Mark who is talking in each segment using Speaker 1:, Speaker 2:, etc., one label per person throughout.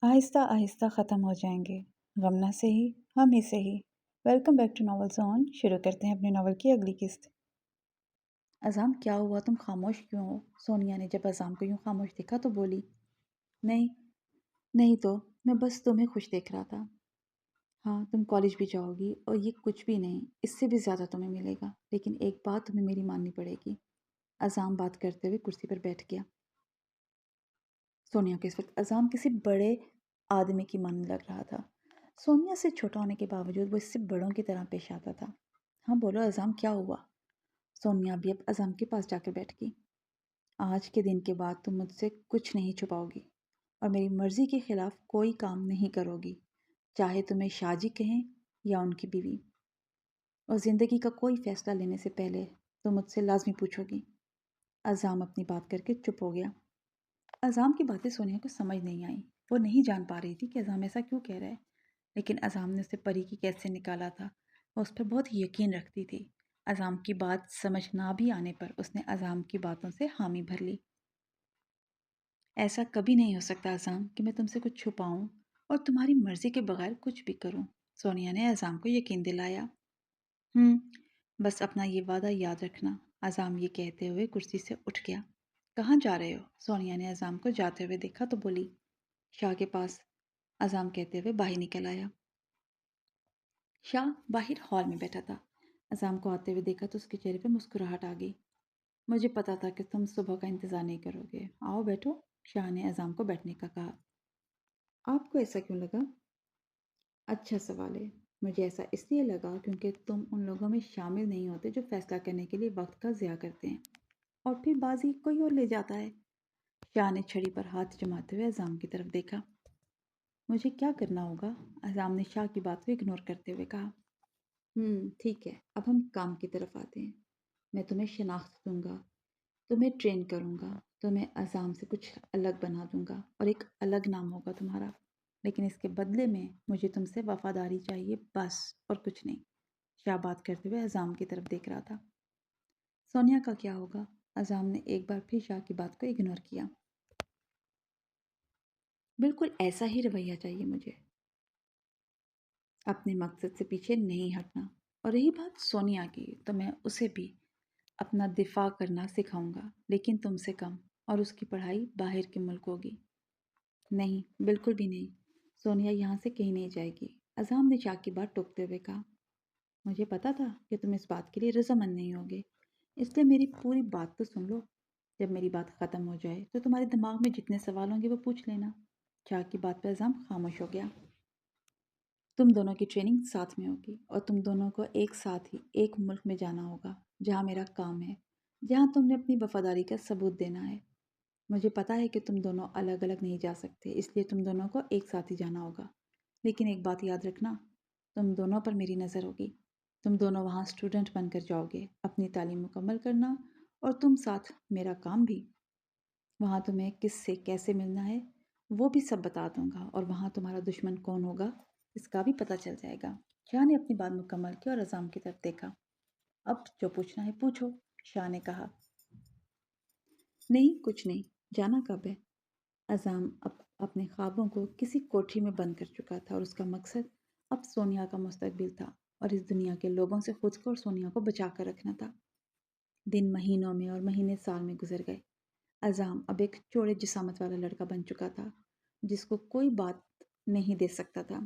Speaker 1: آہستہ آہستہ ختم ہو جائیں گے، غم نہ سہی ہم ہی سہی۔ Welcome back to novel zone. شروع کرتے ہیں اپنے ناول کی اگلی قسط۔ اذان کیا ہوا، تم خاموش کیوں ہو؟ سونیا نے جب اذان کو یوں خاموش دیکھا تو بولی، نہیں نہیں تو میں بس تمہیں خوش دیکھ رہا تھا۔ ہاں تم کالج بھی جاؤ گی اور یہ کچھ بھی نہیں، اس سے بھی زیادہ تمہیں ملے گا، لیکن ایک بات تمہیں میری ماننی پڑے گی۔ اذان بات کرتے ہوئے کرسی پر بیٹھ گیا۔ سونیا کو اس وقت اذان کسی بڑے آدمی کی ماننے لگ رہا تھا۔ سونیا سے چھوٹا ہونے کے باوجود وہ اس سے بڑوں کی طرح پیش آتا تھا۔ ہاں بولو اذان، کیا ہوا؟ سونیا بھی اب اذان کے پاس جا کر بیٹھ گئی۔ آج کے دن کے بعد تم مجھ سے کچھ نہیں چھپاؤ گی اور میری مرضی کے خلاف کوئی کام نہیں کرو گی، چاہے تمہیں شاہ جی کہیں یا ان کی بیوی۔ اور زندگی کا کوئی فیصلہ لینے سے پہلے تم مجھ سے لازمی پوچھو گی۔ اذان اپنی بات کر کے چپ ہو گیا۔ اذان کی باتیں سونیا کو سمجھ نہیں آئیں۔ وہ نہیں جان پا رہی تھی کہ اذان ایسا کیوں کہہ رہا ہے، لیکن اذان نے اسے پری کی قید سے نکالا تھا، وہ اس پر بہت یقین رکھتی تھی۔ اذان کی بات سمجھ نہ بھی آنے پر اس نے اذان کی باتوں سے حامی بھر لی۔ ایسا کبھی نہیں ہو سکتا اذان کہ میں تم سے کچھ چھپاؤں اور تمہاری مرضی کے بغیر کچھ بھی کروں، سونیا نے اذان کو یقین دلایا۔ بس اپنا یہ وعدہ یاد رکھنا۔ اذان یہ کہتے ہوئے کرسی سے اٹھ گیا۔ کہاں جا رہے ہو؟ سونیا نے اذان کو جاتے ہوئے دیکھا تو بولی، شاہ کے پاس۔ اذان کہتے ہوئے باہر نکل آیا۔ شاہ باہر ہال میں بیٹھا تھا۔ اذان کو آتے ہوئے دیکھا تو اس کے چہرے پہ مسکراہٹ آ گئی۔ مجھے پتا تھا کہ تم صبح کا انتظار نہیں کرو گے، آؤ بیٹھو، شاہ نے اذان کو بیٹھنے کا کہا۔ آپ کو ایسا کیوں لگا؟ اچھا سوال ہے۔ مجھے ایسا اس لیے لگا کیونکہ تم ان لوگوں میں شامل نہیں ہوتے جو فیصلہ کرنے کے لیے وقت کا ضیاع کرتے ہیں اور پھر بازی کوئی اور لے جاتا ہے۔ شاہ نے چھڑی پر ہاتھ جماتے ہوئے اذان کی طرف دیکھا۔ مجھے کیا کرنا ہوگا؟ اذان نے شاہ کی بات کو اگنور کرتے ہوئے کہا۔ ٹھیک ہے، اب ہم کام کی طرف آتے ہیں۔ میں تمہیں شناخت دوں گا، تمہیں ٹرین کروں گا، تمہیں اذان سے کچھ الگ بنا دوں گا اور ایک الگ نام ہوگا تمہارا، لیکن اس کے بدلے میں مجھے تم سے وفاداری چاہیے، بس، اور کچھ نہیں۔ شاہ بات کرتے ہوئے اذان کی طرف دیکھ رہا تھا۔ سونیا کا کیا ہوگا؟ اذان نے ایک بار پھر شاہ کی بات کو اگنور کیا۔ بالکل ایسا ہی رویہ چاہیے مجھے، اپنے مقصد سے پیچھے نہیں ہٹنا۔ اور رہی بات سونیا کی، تو میں اسے بھی اپنا دفاع کرنا سکھاؤں گا، لیکن تم سے کم، اور اس کی پڑھائی باہر کے ملک ہوگی۔ نہیں، بالکل بھی نہیں، سونیا یہاں سے کہیں نہیں جائے گی، اذان نے شاہ کی بات ٹوکتے ہوئے کہا۔ مجھے پتا تھا کہ تم اس بات کے لیے رضامند نہیں ہوگے، اس لیے میری پوری بات تو سن لو۔ جب میری بات ختم ہو جائے تو تمہارے دماغ میں جتنے سوال ہوں گے وہ پوچھ لینا۔ شاہ کی بات پر اذان خاموش ہو گیا۔ تم دونوں کی ٹریننگ ساتھ میں ہوگی اور تم دونوں کو ایک ساتھ ہی ایک ملک میں جانا ہوگا جہاں میرا کام ہے، جہاں تم نے اپنی وفاداری کا ثبوت دینا ہے۔ مجھے پتا ہے کہ تم دونوں الگ الگ نہیں جا سکتے، اس لیے تم دونوں کو ایک ساتھ ہی جانا ہوگا، لیکن ایک بات یاد رکھنا، تم دونوں پر میری نظر ہوگی۔ تم دونوں وہاں اسٹوڈنٹ بن کر جاؤ گے، اپنی تعلیم مکمل کرنا، اور تم ساتھ میرا کام بھی۔ وہاں تمہیں کس سے کیسے ملنا ہے وہ بھی سب بتا دوں گا، اور وہاں تمہارا دشمن کون ہوگا اس کا بھی پتہ چل جائے گا۔ شاہ نے اپنی بات مکمل کی اور اذان کی طرف دیکھا۔ اب جو پوچھنا ہے پوچھو، شاہ نے کہا۔ نہیں کچھ نہیں، جانا کب ہے؟ اذان اپنے خوابوں کو کسی کوٹھی میں بند کر چکا تھا اور اس کا مقصد اب سونیا کا مستقبل تھا اور اس دنیا کے لوگوں سے خود کو اور سونیا کو بچا کر رکھنا تھا۔ دن مہینوں میں اور مہینے سال میں گزر گئے۔ اذان اب ایک چوڑے جسامت والا لڑکا بن چکا تھا جس کو کوئی بات نہیں دے سکتا تھا۔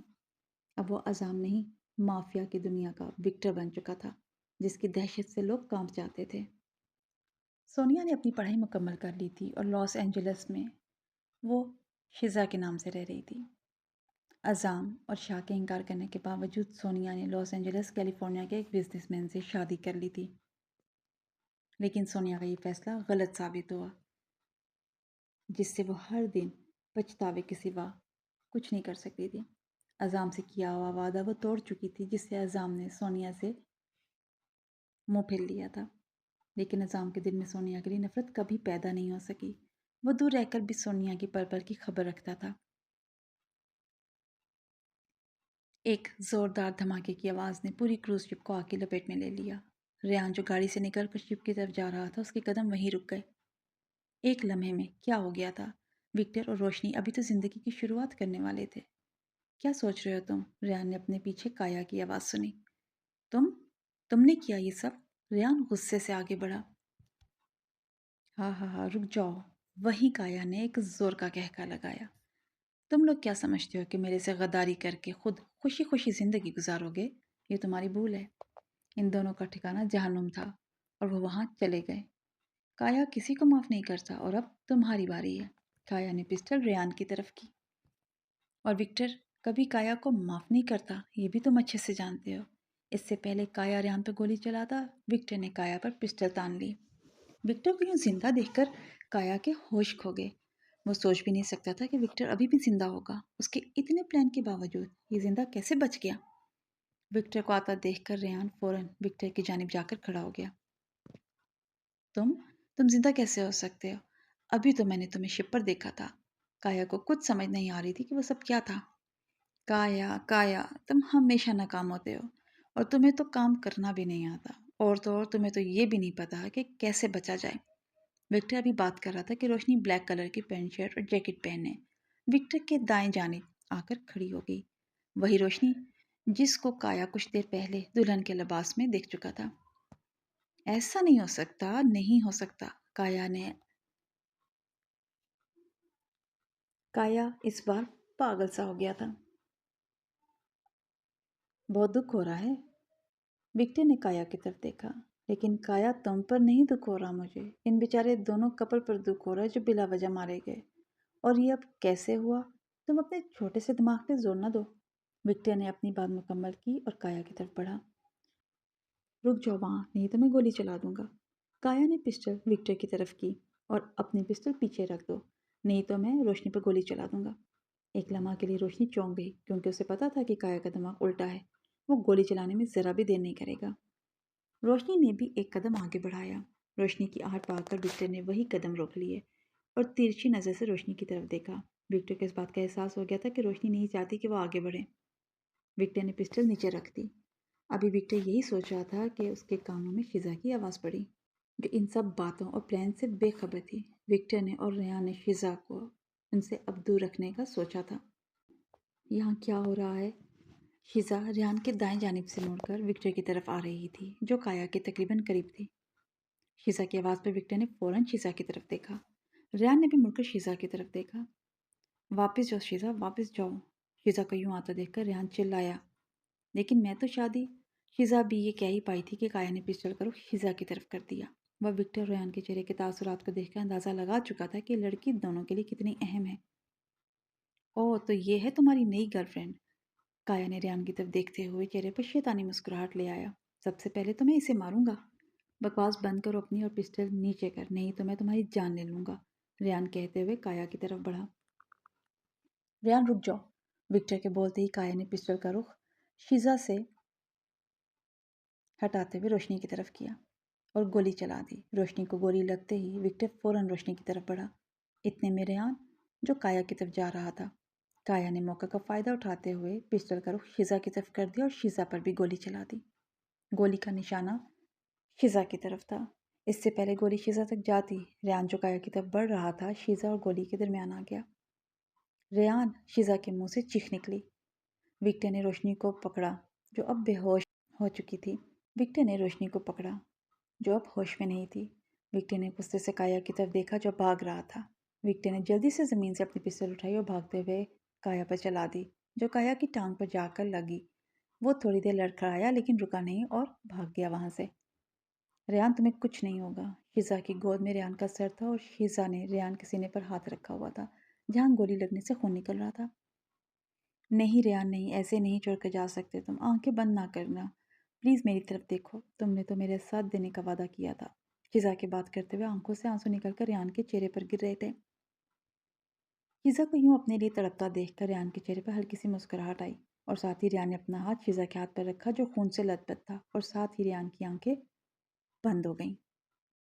Speaker 1: اب وہ اذان نہیں، مافیا کی دنیا کا وکٹر بن چکا تھا جس کی دہشت سے لوگ کانپ جاتے تھے۔ سونیا نے اپنی پڑھائی مکمل کر لی تھی اور لاس اینجلس میں وہ شزا کے نام سے رہ رہی تھی۔ اذان اور شاہ کے انکار کرنے کے باوجود سونیا نے لاس اینجلس کیلیفورنیا کے ایک بزنس مین سے شادی کر لی تھی، لیکن سونیا کا یہ فیصلہ غلط ثابت ہوا، جس سے وہ ہر دن پچھتاوے کے سوا کچھ نہیں کر سکتی تھی۔ اذان سے کیا ہوا وعدہ وہ توڑ چکی تھی، جس سے اذان نے سونیا سے منہ پھیر لیا تھا، لیکن اذان کے دل میں سونیا کے لیے نفرت کبھی پیدا نہیں ہو سکی۔ وہ دور رہ کر بھی سونیا کی پل پل کی خبر رکھتا تھا۔ ایک زوردار دھماکے کی آواز نے پوری کروز شپ کو آگ کی لپیٹ میں لے لیا۔ ریان جو گاڑی سے نکل کر شپ کی طرف جا رہا تھا، اس کے قدم وہیں رک گئے۔ ایک لمحے میں کیا ہو گیا تھا؟ وکٹر اور روشنی ابھی تو زندگی کی شروعات کرنے والے تھے۔ کیا سوچ رہے ہو تم؟ ریان نے اپنے پیچھے کایا کی آواز سنی۔ تم تم نے کیا یہ سب؟ ریان غصے سے آگے بڑھا۔ ہاں ہاں ہاں، رک جاؤ۔ وہی کایا نے ایک زور کا کہکا لگایا۔ تم لوگ کیا سمجھتے ہو کہ میرے سے غداری کر کے خود خوشی خوشی زندگی گزارو گے؟ یہ تمہاری بھول ہے۔ ان دونوں کا ٹھکانہ جہنم تھا اور وہ وہاں چلے گئے۔ کایا کسی کو معاف نہیں کرتا اور اب تمہاری باری ہے۔ کایا نے پسٹل ریان کی طرف کی۔ اور وکٹر کبھی کایا کو معاف نہیں کرتا، یہ بھی تم اچھے سے جانتے ہو۔ اس سے پہلے کایا ریان پہ گولی چلاتا، وکٹر نے کایا پر پسٹل تان لی۔ وکٹر کو یوں زندہ دیکھ کر کایا کے ہوش کھو گئے۔ وہ سوچ بھی نہیں سکتا تھا کہ وکٹر ابھی بھی زندہ ہوگا۔ اس کے اتنے پلان کے باوجود یہ زندہ کیسے بچ گیا؟ وکٹر کو آتا دیکھ کر ریان فوراً وکٹر کی جانب جا کر کھڑا ہو گیا۔ تم زندہ کیسے ہو سکتے ہو؟ ابھی تو میں نے تمہیں شپ پر دیکھا تھا۔ کایا کو کچھ سمجھ نہیں آ رہی تھی کہ وہ سب کیا تھا۔ کایا کایا، تم ہمیشہ ناکام ہوتے ہو اور تمہیں تو کام کرنا بھی نہیں آتا، اور تو اور تمہیں تو یہ بھی نہیں پتا کہ کیسے بچا جائے۔ وکٹر ابھی بات کر رہا تھا کہ روشنی بلیک کلر کی پینٹ شرٹ اور جیکٹ پہنے وکٹر کے دائیں جانب آ کر کھڑی ہو گئی۔ وہی روشنی جس کو کایا کچھ دیر پہلے دلہن کے لباس میں دیکھ چکا تھا۔ ایسا نہیں ہو سکتا، نہیں ہو سکتا، کایا اس بار پاگل سا ہو گیا تھا۔ بہت دکھ ہو رہا ہے؟ وکٹر نے کایا کی طرف دیکھا۔ لیکن کایا، تم پر نہیں دکھ ہو رہا، مجھے ان بیچارے دونوں کپل پر دکھ ہو رہا ہے جو بلا وجہ مارے گئے۔ اور یہ اب کیسے ہوا؟ تم اپنے چھوٹے سے دماغ پہ زور نہ دو۔ وکٹر نے اپنی بات مکمل کی اور کایا کی طرف بڑھا۔ رک جاؤ وہاں، نہیں تو میں گولی چلا دوں گا۔ کایا نے پسٹل وکٹر کی طرف کی۔ اور اپنی پسٹل پیچھے رکھ دو، نہیں تو میں روشنی پہ گولی چلا دوں گا۔ ایک لمحہ کے لیے روشنی چونک گئی، کیونکہ اسے پتا تھا کہ کایا کا دماغ الٹا ہے، وہ گولی چلانے میں ذرا بھی دیر نہیں کرے گا۔ روشنی نے بھی ایک قدم آگے بڑھایا۔ روشنی کی آہٹ پا کر وکٹر نے وہی قدم روک لیے اور ترچھی نظر سے روشنی کی طرف دیکھا۔ وکٹر کو اس بات کا احساس ہو گیا تھا کہ روشنی نہیں چاہتی کہ وہ آگے بڑھے۔ وکٹر نے پسٹل نیچے رکھ دی۔ ابھی وکٹر یہی سوچ رہا تھا کہ اس کے کانوں میں شیزا کی آواز پڑی، جو ان سب باتوں اور پلان سے بے خبر تھی۔ وکٹر نے اور ریان نے شیزا کو ان سے اب دور رکھنے کا سوچا تھا۔ یہاں کیا ہو رہا ہے؟ شیزا ریان کے دائیں جانب سے مڑ کر وکٹر کی طرف آ رہی تھی، جو کایا کے تقریباً قریب تھی۔ شیزا کی آواز پر وکٹر نے فوراً شیزا کی طرف دیکھا۔ ریان نے بھی مڑ کر شیزا کی طرف دیکھا۔ واپس جاؤ شیزا، واپس جاؤ۔ شیزا کو یوں آتا دیکھ کر ریان چلایا۔ لیکن میں تو شادی… شیزا بھی یہ کہہ ہی پائی تھی کہ کایا نے پسٹل کا رخ شیزا کی طرف کر دیا۔ وہ وکٹر اور ریان کے چہرے کے تاثرات کو دیکھ کر اندازہ لگا چکا تھا کہ لڑکی دونوں کے لیے کتنی اہم ہے۔ اوہ، تو یہ ہے تمہاری نئی گرل فرینڈ؟ کایا نے ریان کی طرف دیکھتے ہوئے چہرے پر شیطانی مسکراہٹ لے آیا۔ سب سے پہلے تو میں اسے ماروں گا۔ بکواس بند کرو اپنی اور پسٹل نیچے کر، نہیں تو میں تمہاری جان لے لوں گا، ریان کہتے ہوئے کایا کی طرف بڑھا۔ ریان رک جاؤ، وکٹر کے بولتے ہی کایا نے پسٹل کا رخ شیزا سے ہٹاتے ہوئے روشنی کی طرف کیا اور گولی چلا دی۔ روشنی کو گولی لگتے ہی وکٹر فوراً روشنی کی طرف بڑھا۔ اتنے میں ریان، جو کایا کی طرف جا رہا تھا، کایا نے موقع کا فائدہ اٹھاتے ہوئے پسٹل کا رخ شیزا کی طرف کر دیا اور شیزا پر بھی گولی چلا دی۔ گولی کا نشانہ شیزا کی طرف تھا۔ اس سے پہلے گولی شیزا تک جاتی، ریان جو کایا کی طرف بڑھ رہا تھا، شیزا اور گولی کے درمیان آ گیا۔ ریان! شیزا کے منہ سے چیخ نکلی۔ وکٹر نے روشنی کو پکڑا، جو اب بے ہوش ہو چکی تھی۔ وکٹر نے روشنی کو پکڑا جو اب ہوش میں نہیں تھی۔ وکٹر نے غصے سے کایا کی طرف دیکھا جو بھاگ رہا تھا۔ وکٹر نے جلدی سے زمین سے اپنی پسٹل اٹھائی اور بھاگتے ہوئے کایا پر چلا دی، جو کایا کی ٹانگ پر جا کر لگی۔ وہ تھوڑی دیر لڑکھڑایا لیکن رکا نہیں اور بھاگ گیا وہاں سے۔ ریان، تمہیں کچھ نہیں ہوگا۔ شیزا کی گود میں ریان کا سر تھا اور شیزا نے ریان کے سینے پر ہاتھ رکھا ہوا تھا، جہاں گولی لگنے سے خون نکل رہا تھا۔ نہیں ریان نہیں، ایسے نہیں چھوڑ کر جا سکتے تم، آنکھیں بند نہ کرنا، پلیز میری طرف دیکھو، تم نے تو میرے ساتھ دینے کا وعدہ کیا تھا۔ شیزا کی بات کرتے ہوئے آنکھوں سے آنسو نکل کر ریان کے چہرے پر گر رہے تھے۔ شیزا کو یوں اپنے لیے تڑپتا دیکھ کر ریان کے چہرے پر ہلکی سی مسکراہٹ آئی، اور ساتھ ہی ریان نے اپنا ہاتھ شیزا کے ہاتھ پر رکھا جو خون سے لت پت تھا، اور ساتھ ہی ریان کی آنکھیں بند ہو گئیں۔